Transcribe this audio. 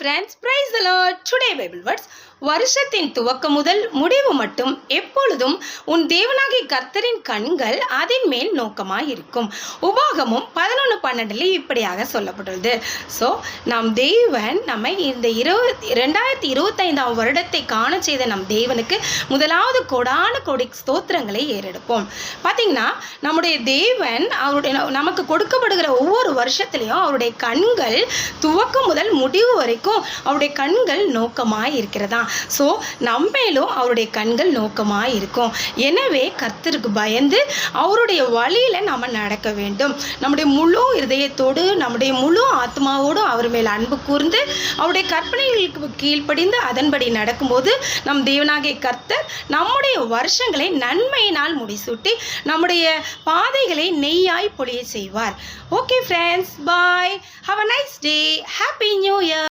friends, praise the Lord. Today Bible words வருஷத்தின் துவக்கம் முதல் முடிவு மட்டும் எப்பொழுதும் உன் தேவனாகிய கர்த்தரின் கண்கள் அதன் மேல் நோக்கமாய் இருக்கும். உபாகமும் 11:12 இப்படியாக சொல்லப்பட்டுள்ளது. ஸோ நம் தேவன் நம்மை இந்த 2025 வருடத்தை காண செய்த நம் தேவனுக்கு முதலாவது கோடான கோடி ஸ்தோத்திரங்களை ஏறெடுப்போம். பார்த்தீங்கன்னா நம்முடைய தேவன் அவருடைய நமக்கு கொடுக்கப்படுகிற ஒவ்வொரு வருஷத்துலையும் அவருடைய கண்கள் துவக்கம் முதல் முடிவு வரைக்கும் அவருடைய கண்கள் நோக்கமாய் இருக்கிறதா. ஸோ நம்மேலும் அவருடைய கண்கள் நோக்கமாக இருக்கும். எனவே கர்த்தருக்கு பயந்து அவருடைய வழியில் நாம் நடக்க வேண்டும். நம்முடைய முழு இருதயத்தோடு நம்முடைய முழு ஆத்மாவோடு அவர் மேல் அன்பு கூர்ந்து அவருடைய கற்பனைகளுக்கு கீழ்ப்படிந்து அதன்படி நடக்கும்போது நம் தேவனாகிய கர்த்தர் நம்முடைய வருஷங்களை நன்மையினால் முடிசூட்டி நம்முடைய பாதைகளை நெய்யாய் பொழிய செய்வார். Okay friends, bye. Have a nice day. Happy new year.